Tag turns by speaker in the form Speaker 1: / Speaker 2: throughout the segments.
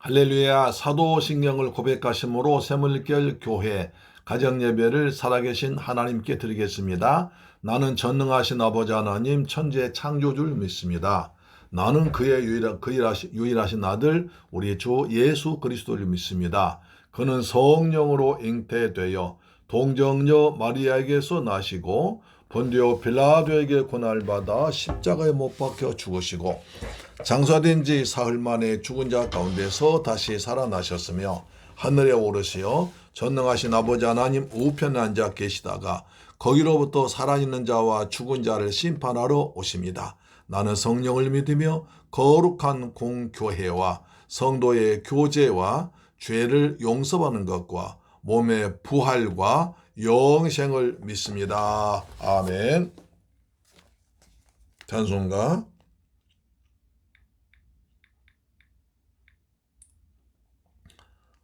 Speaker 1: 할렐루야. 사도신경을 고백하심으로 새물결 교회 가정예배를 살아계신 하나님께 드리겠습니다. 나는 전능하신 아버지 하나님 천지의 창조주를 믿습니다. 나는 그의 유일하신 아들 우리 주 예수 그리스도를 믿습니다. 그는 성령으로 잉태되어 동정녀 마리아에게서 나시고 본디오 빌라도에게 고난받아 십자가에 못 박혀 죽으시고 장사된 지 사흘 만에 죽은 자 가운데서 다시 살아나셨으며 하늘에 오르시어 전능하신 아버지 하나님 우편에 앉아 계시다가 거기로부터 살아있는 자와 죽은 자를 심판하러 오십니다. 나는 성령을 믿으며 거룩한 공교회와 성도의 교제와 죄를 용서받는 것과 몸의 부활과 영생을 믿습니다. 아멘. 찬송가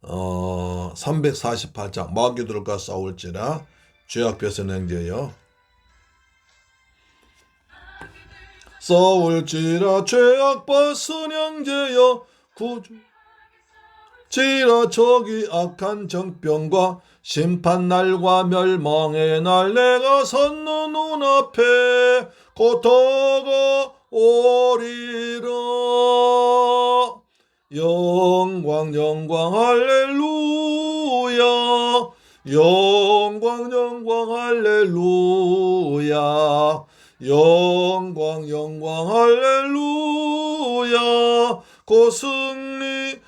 Speaker 1: 348장 마귀들과 싸울지라 죄악 뺏은 형제여. 싸울지라 죄악 벗은 형제여 구주지라 저기 악한 정병과 심판날과 멸망의 날 내가 섰는 눈앞에 곧 다가오리라. 영광 영광 할렐루야. 영광 영광 할렐루야. 영광 영광 할렐루야. 곧 승리하리라.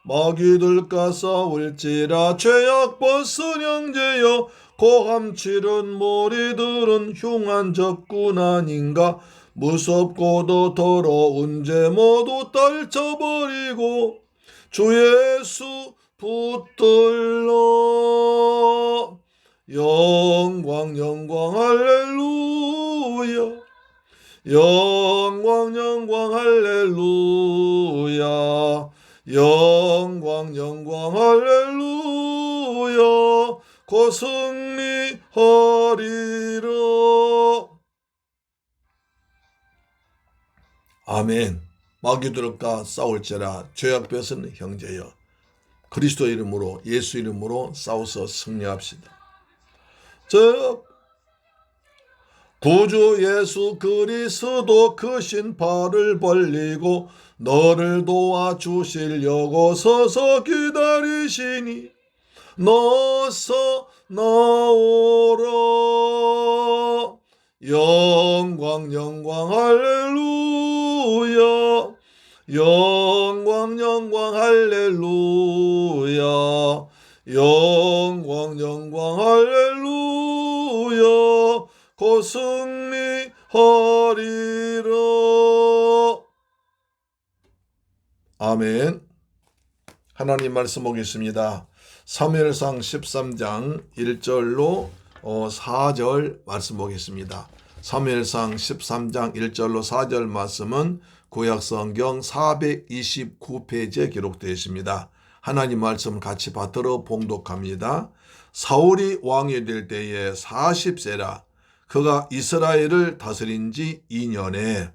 Speaker 1: 마귀들과 싸울지라 죄악 벗은 형제여 고함 치른 무리들은 흉한 적군 아닌가. 무섭고도 더러운 죄 모두 떨쳐버리고 주 예수 붙들러. 영광 영광 할렐루야. 영광 영광 할렐루야. 영광 영광 할렐루야. 곧 승리하리라. 아멘. 마귀들과 싸울지라 죄악 뺏은 형제여 그리스도 이름으로 예수 이름으로 싸워서 승리합시다. 구주 예수 그리스도 크신 팔을 벌리고 너를 도와주시려고 서서 기다리시니 너서 나오라. 영광 영광 할렐루야. 영광 영광 할렐루야. 영광 영광 할렐루야. 곧 승리하리라. 아멘. 하나님 말씀 보겠습니다. 사무엘상 13장 1절로 4절 말씀 보겠습니다. 사무엘상 13장 1절로 4절 말씀은 구약성경 429페이지에 기록되어 있습니다. 하나님 말씀을 같이 받들어 봉독합니다. 사울이 왕이 될 때에 40세라 그가 이스라엘을 다스린 지 2년에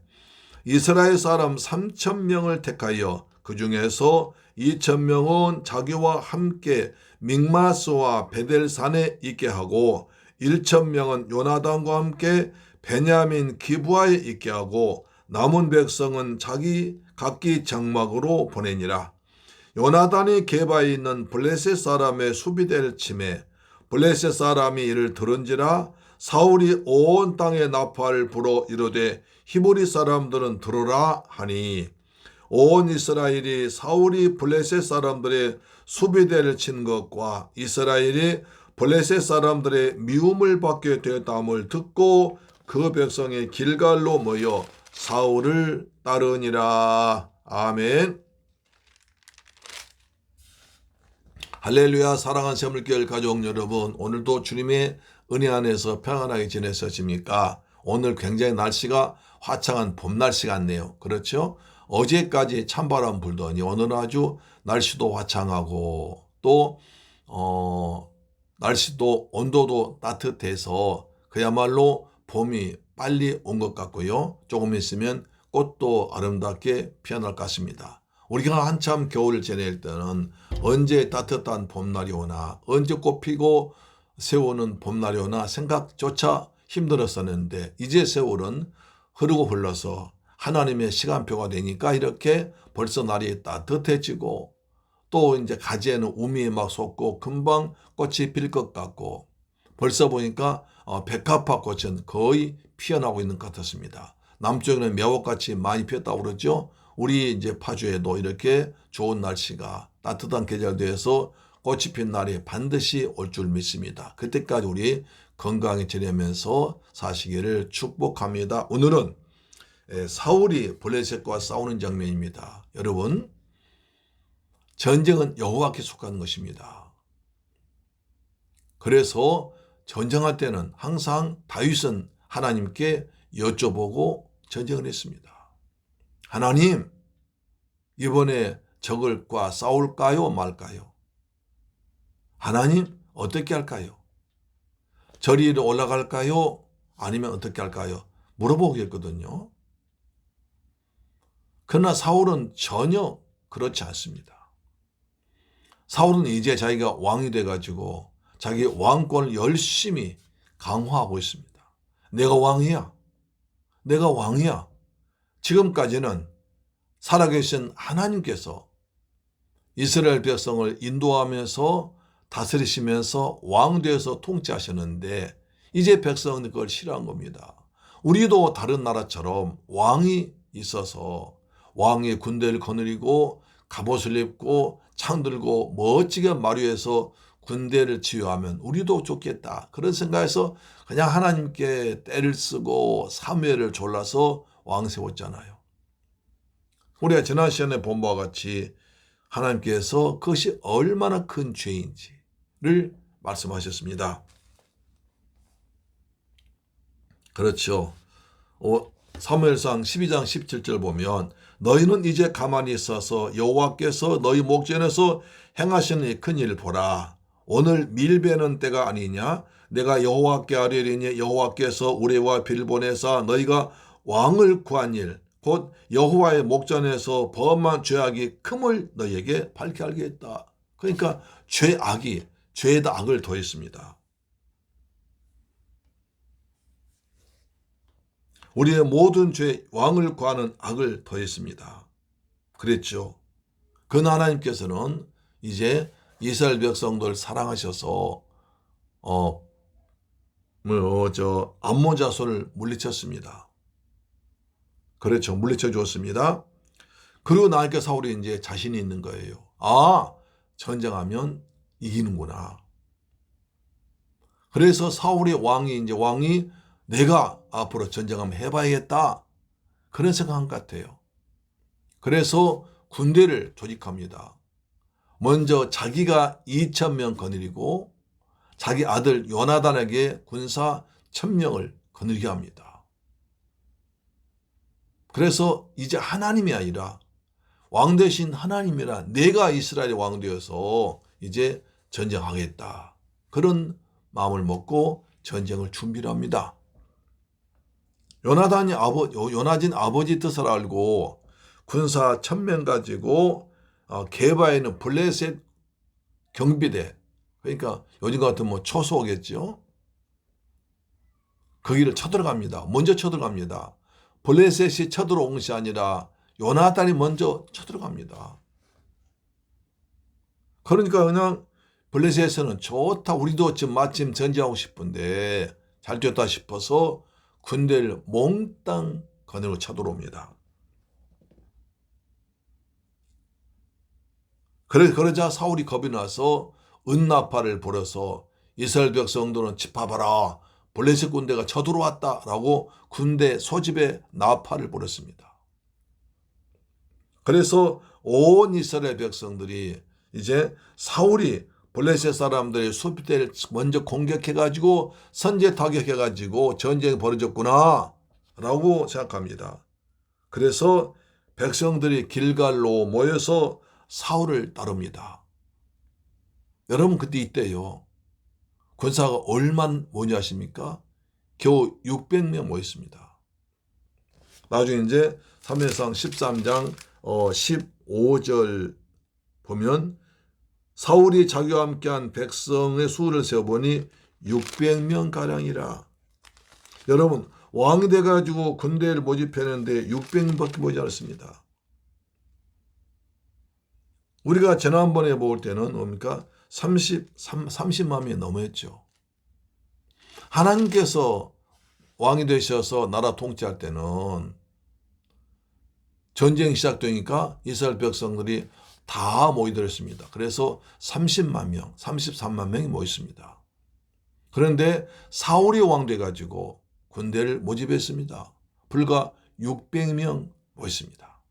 Speaker 1: 이스라엘 사람 3,000명을 택하여 그 중에서 2,000명은 자기와 함께 믹마스와 베델산에 있게 하고 1,000명은 요나단과 함께 베냐민 기브아에 있게 하고 남은 백성은 각기 장막으로 보내니라. 요나단이 게바에 있는 블레셋 사람의 수비대를 치매 블레셋 사람이 이를 들은지라 사울이 온 땅에 나팔을 불어 이르되 히브리 사람들은 들으라 하니 온 이스라엘이 사울이 블레셋 사람들의 수비대를 친 것과 이스라엘이 블레셋 사람들의 미움을 받게 되었다함을 듣고 그 백성이 길갈로 모여 사울을 따르니라. 아멘. 할렐루야. 사랑하는 새물결 가족 여러분, 오늘도 주님의 은혜 안에서 평안하게 지내셨습니까? 오늘 굉장히 날씨가 화창한 봄 날씨 같네요. 그렇죠? 어제까지 찬바람 불더니 오늘 아주 날씨도 화창하고 또 날씨도 온도도 따뜻해서 그야말로 봄이 빨리 온 것 같고요. 조금 있으면 꽃도 아름답게 피어날 것입니다. 우리가 한참 겨울을 지낼 때는 언제 따뜻한 봄날이 오나, 언제 꽃 피고 새우는 봄날이 오나 생각조차 힘들었었는데, 이제 세월은 흐르고 흘러서 하나님의 시간표가 되니까 이렇게 벌써 날이 따뜻해지고, 또 이제 가지에는 우미 막 솟고 금방 꽃이 필 것 같고, 벌써 보니까 백합화 꽃은 거의 피어나고 있는 것 같았습니다. 남쪽에는 매화같이 많이 피었다고 그러죠. 우리 이제 파주에도 이렇게 좋은 날씨가 따뜻한 계절 되어서 꽃이 핀 날이 반드시 올 줄 믿습니다. 그때까지 우리 건강히 지내면서 사시기를 축복합니다. 오늘은 사울이 블레셋과 싸우는 장면입니다. 여러분, 전쟁은 여호와께 속하는 것입니다. 그래서 전쟁할 때는 항상 다윗은 하나님께 여쭤보고 전쟁을 했습니다. 하나님, 이번에 적을과 싸울까요, 말까요? 하나님, 어떻게 할까요? 저리 올라갈까요? 아니면 어떻게 할까요? 물어보겠거든요. 그러나 사울은 전혀 그렇지 않습니다. 사울은 이제 자기가 왕이 돼가지고 자기 왕권을 열심히 강화하고 있습니다. 내가 왕이야. 내가 왕이야. 지금까지는 살아계신 하나님께서 이스라엘 백성을 인도하면서 다스리시면서 왕 되어서 통치하셨는데, 이제 백성은 그걸 싫어한 겁니다. 우리도 다른 나라처럼 왕이 있어서 왕이 군대를 거느리고 갑옷을 입고 창 들고 멋지게 마루에서 군대를 치유하면 우리도 좋겠다, 그런 생각에서 그냥 하나님께 때를 쓰고 사무엘을 졸라서 왕 세웠잖아요. 우리가 지난 시간에 본 바와 같이 하나님께서 그것이 얼마나 큰 죄인지를 말씀하셨습니다. 그렇죠. 사무엘상 12장 17절 보면, 너희는 이제 가만히 있어서 여호와께서 너희 목전에서 행하시는 이 큰 일을 보라. 오늘 밀베는 때가 아니냐? 내가 여호와께 아뢰리니 여호와께서 우레와 비를 보내사 너희가 왕을 구한 일, 곧 여호와의 목전에서 범한 죄악이 큼을 너희에게 밝게 알게 했다. 그러니까 죄에다 악을 더했습니다. 우리의 모든 죄, 왕을 구하는 악을 더했습니다. 그랬죠. 그 하나님께서는 이제 이스라엘 백성들 사랑하셔서 암몬 자손을 물리쳤습니다. 그렇죠. 물리쳐 주었습니다. 그리고 나니까 사울이 이제 자신이 있는 거예요. 전쟁하면 이기는구나. 그래서 사울이 왕이 내가 앞으로 전쟁 한번 해봐야겠다, 그런 생각한 것 같아요. 그래서 군대를 조직합니다. 먼저 자기가 2,000명 거느리고 자기 아들 요나단에게 군사 1,000명을 거느리게 합니다. 그래서 이제 하나님이 아니라 왕 대신 하나님이라, 내가 이스라엘의 왕 되어서 이제 전쟁하겠다, 그런 마음을 먹고 전쟁을 준비를 합니다. 요나진 아버지 뜻을 알고 군사 1,000명 가지고 게바에는 블레셋 경비대, 그러니까 요즘 같으면 초소겠죠. 거기를 쳐들어갑니다. 먼저 쳐들어갑니다. 블레셋이 쳐들어온 것이 아니라 요나단이 먼저 쳐들어갑니다. 그러니까 그냥 블레셋에서는 좋다, 우리도 지금 마침 전쟁하고 싶은데 잘 됐다 싶어서 군대를 몽땅 거느리고 쳐들어옵니다. 그러자 사울이 겁이 나서 은나팔을 불어서 이스라엘 백성들은 집합하라, 블레셋 군대가 쳐들어왔다라고 군대 소집에 나팔을 불었습니다. 그래서 온 이스라엘 백성들이 이제 사울이 블레셋 사람들의 수비대를 먼저 공격해가지고 선제 타격해가지고 전쟁이 벌어졌구나 라고 생각합니다. 그래서 백성들이 길갈로 모여서 사울을 따릅니다. 여러분, 그때 이때요, 군사가 얼마나 모였습니까? 겨우 600명 모였습니다. 나중에 이제 사무엘상 13장 15절 보면 사울이 자기와 함께한 백성의 수를 세어보니 600명 가량이라. 여러분, 왕이 돼가지고 군대를 모집했는데 600명밖에 모지 않았습니다. 우리가 지난번에 볼 때는 뭡니까? 30만 명이 넘었죠. 하나님께서 왕이 되셔서 나라 통치할 때는 전쟁이 시작되니까 이스라엘 백성들이 다 모이들었습니다. 그래서 30만 명, 33만 명이 모였습니다. 그런데 사울이 왕 돼가지고 군대를 모집했습니다. 불과 600명 모였습니다.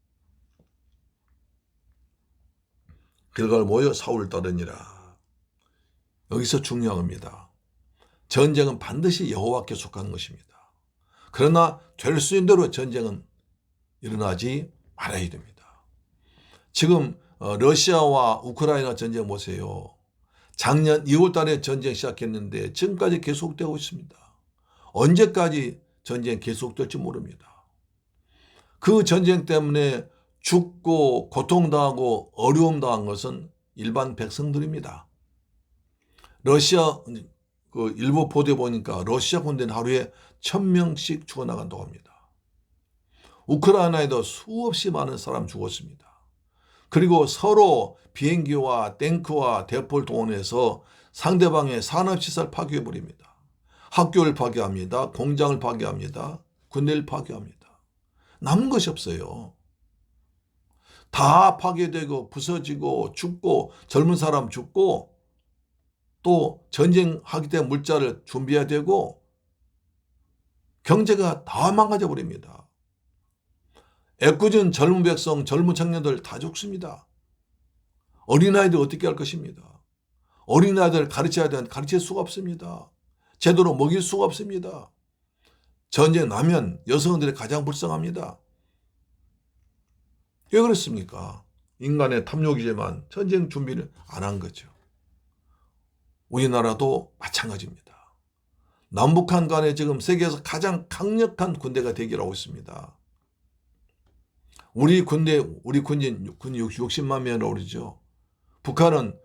Speaker 1: 결과를 모여 사울을 따르니라. 여기서 중요한 겁니다. 전쟁은 반드시 여호와께 속하는 것입니다. 그러나 될 수 있는 대로 전쟁은 일어나지 말아야 됩니다. 지금 러시아와 우크라이나 전쟁 보세요. 작년 2월 달에 전쟁 시작했는데 지금까지 계속되고 있습니다. 언제까지 전쟁 계속될지 모릅니다. 그 전쟁 때문에 죽고 고통당하고 어려움 당한 것은 일반 백성들입니다. 러시아 일부 보도에 보니까 러시아 군대는 하루에 1000명씩 죽어나간다고 합니다. 우크라이나에도 수없이 많은 사람 죽었습니다. 그리고 서로 비행기와 탱크와 대포를 동원해서 상대방의 산업시설 파괴해버립니다. 학교를 파괴합니다. 공장을 파괴합니다. 군대를 파괴합니다. 남은 것이 없어요. 다 파괴되고 부서지고 죽고 젊은 사람 죽고 또 전쟁하기 때문에 물자를 준비해야 되고 경제가 다 망가져 버립니다. 애꿎은 젊은 백성, 젊은 청년들 다 죽습니다. 어린아이들 어떻게 할 것입니다. 어린아이들 가르쳐야 되는데 가르칠 수가 없습니다. 제대로 먹일 수가 없습니다. 전쟁 나면 여성들이 가장 불쌍합니다. 왜 그렇습니까? 인간의 탐욕이지만 전쟁 준비를 안 한 거죠. 우리나라도 마찬가지입니다. 남북한 간에 지금 세계에서 가장 강력한 군대가 대결하고 있습니다. 우리 군진 60만 명이라고 그러죠. 북한은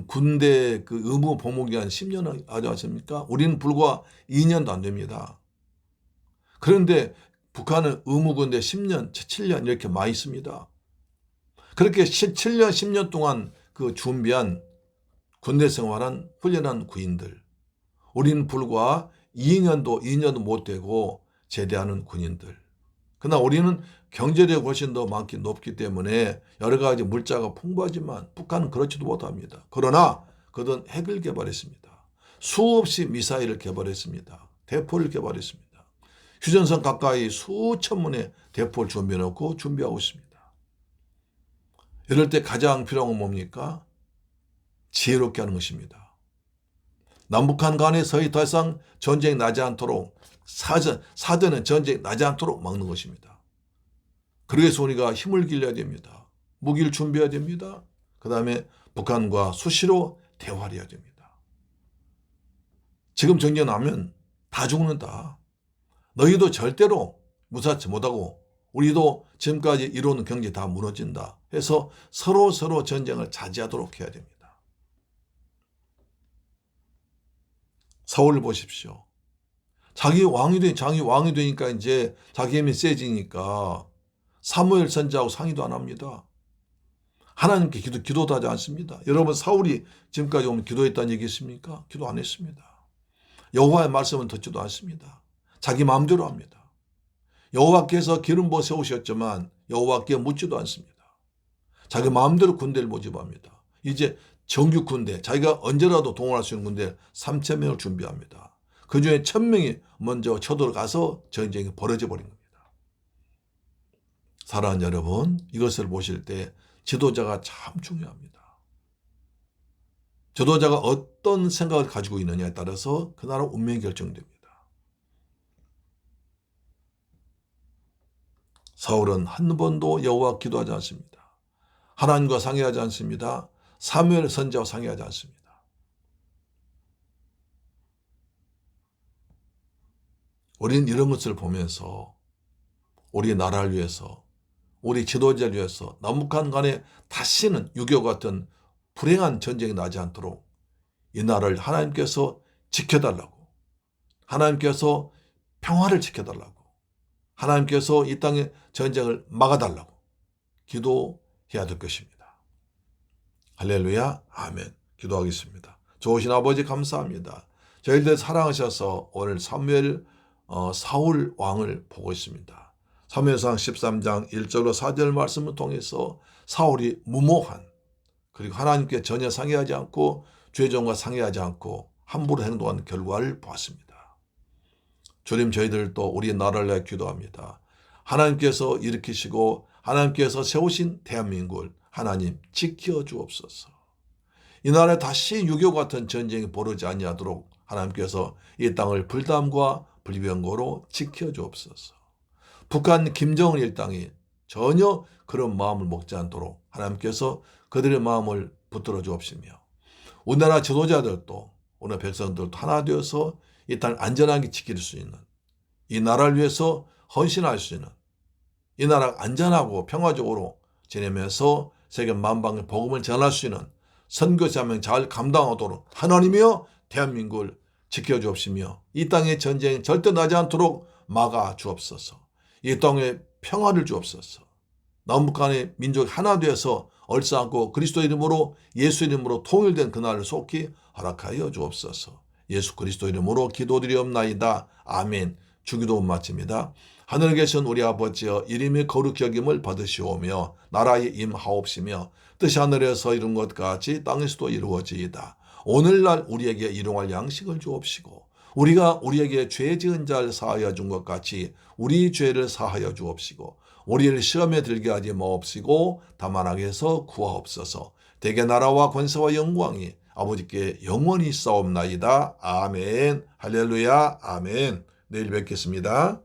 Speaker 1: 군대 의무 복무기간 10년 하지 않습니까? 우리는 불과 2년도 안 됩니다. 그런데 북한은 의무군대 10년, 7년 이렇게 많이 있습니다. 그렇게 7년, 10년 동안 그 준비한 군대 생활한 훈련한 군인들. 우리는 불과 2년도 못 되고 제대하는 군인들. 그러나 우리는 경제력이 훨씬 더 높기 때문에 여러 가지 물자가 풍부하지만 북한은 그렇지도 못합니다. 그러나 그들은 핵을 개발했습니다. 수없이 미사일을 개발했습니다. 대포를 개발했습니다. 휴전선 가까이 수천 문의 대포를 준비해놓고 준비하고 있습니다. 이럴 때 가장 필요한 건 뭡니까? 지혜롭게 하는 것입니다. 남북한 간에 서히 더 이상 전쟁이 나지 않도록 사전에 전쟁이 나지 않도록 막는 것입니다. 그래서 우리가 힘을 길러야 됩니다. 무기를 준비해야 됩니다. 그 다음에 북한과 수시로 대화를 해야 됩니다. 지금 전쟁 나면 다 죽는다. 너희도 절대로 무사치 못하고 우리도 지금까지 이루는 경제 다 무너진다 해서 서로 전쟁을 자제하도록 해야 됩니다. 사울을 보십시오. 자기 왕이 되니까 이제 자기 힘이 세지니까 사무엘 선지자하고 상의도 안 합니다. 하나님께 기도도 하지 않습니다. 여러분 사울이 지금까지 오면 기도했다는 얘기 있습니까? 기도 안 했습니다. 여호와의 말씀은 듣지도 않습니다. 자기 마음대로 합니다. 여호와께서 기름 부어 세우셨지만 여호와께 묻지도 않습니다. 자기 마음대로 군대를 모집합니다. 이제 정규 군대, 자기가 언제라도 동원할 수 있는 군대 3,000명을 준비합니다. 그중에 1,000명이 먼저 쳐들어가서 전쟁이 벌어져 버린 겁니다. 사랑하는 여러분, 이것을 보실 때 지도자가 참 중요합니다. 지도자가 어떤 생각을 가지고 있느냐에 따라서 그 나라 운명이 결정됩니다. 사울은 한 번도 여호와 기도하지 않습니다. 하나님과 상의하지 않습니다. 사무엘 선지자와 상의하지 않습니다. 우리는 이런 것을 보면서 우리 나라를 위해서, 우리 지도자를 위해서 남북한 간에 다시는 6.25 같은 불행한 전쟁이 나지 않도록 이 나라를 하나님께서 지켜달라고, 하나님께서 평화를 지켜달라고, 하나님께서 이 땅의 전쟁을 막아달라고 기도해야 될 것입니다. 할렐루야, 아멘. 기도하겠습니다. 좋으신 아버지 감사합니다. 저희들 사랑하셔서 오늘 사울 왕을 보고 있습니다. 사무엘상 13장 1절로 4절 말씀을 통해서 사울이 무모한, 그리고 하나님께 전혀 상의하지 않고 죄종과 상의하지 않고 함부로 행동한 결과를 보았습니다. 주님, 저희들도 우리 나라를 위해 기도합니다. 하나님께서 일으키시고 하나님께서 세우신 대한민국을 하나님 지켜주옵소서. 이 나라에 다시 6.25 같은 전쟁이 벌어지지 아니하도록 하나님께서 이 땅을 불담과 불병거로 지켜주옵소서. 북한 김정은 일당이 전혀 그런 마음을 먹지 않도록 하나님께서 그들의 마음을 붙들어 주옵시며, 우리나라 지도자들도 오늘 백성들도 하나 되어서 이 땅을 안전하게 지킬 수 있는, 이 나라를 위해서 헌신할 수 있는, 이 나라가 안전하고 평화적으로 지내면서 세계 만방에 복음을 전할 수 있는 선교사명 잘 감당하도록 하나님이여 대한민국을 지켜주옵시며, 이 땅의 전쟁이 절대 나지 않도록 막아 주옵소서. 이 땅에 평화를 주옵소서. 남북 간의 민족이 하나 되어서 얼싸안고 그리스도 이름으로, 예수 이름으로 통일된 그날을 속히 허락하여 주옵소서. 예수 그리스도 이름으로 기도드리옵나이다. 아멘. 주기도 마칩니다. 하늘에 계신 우리 아버지여, 이름이 거룩히 여김을 받으시오며 나라에 임하옵시며 뜻이 하늘에서 이룬 것 같이 땅에서도 이루어지이다. 오늘날 우리에게 일용할 양식을 주옵시고, 우리가 우리에게 죄 지은 자를 사하여 준 것 같이 우리 죄를 사하여 주옵시고, 우리를 시험에 들게 하지 마옵시고 다만 악에서 구하옵소서. 대개 나라와 권세와 영광이 아버지께 영원히 싸움나이다. 아멘. 할렐루야. 아멘. 내일 뵙겠습니다.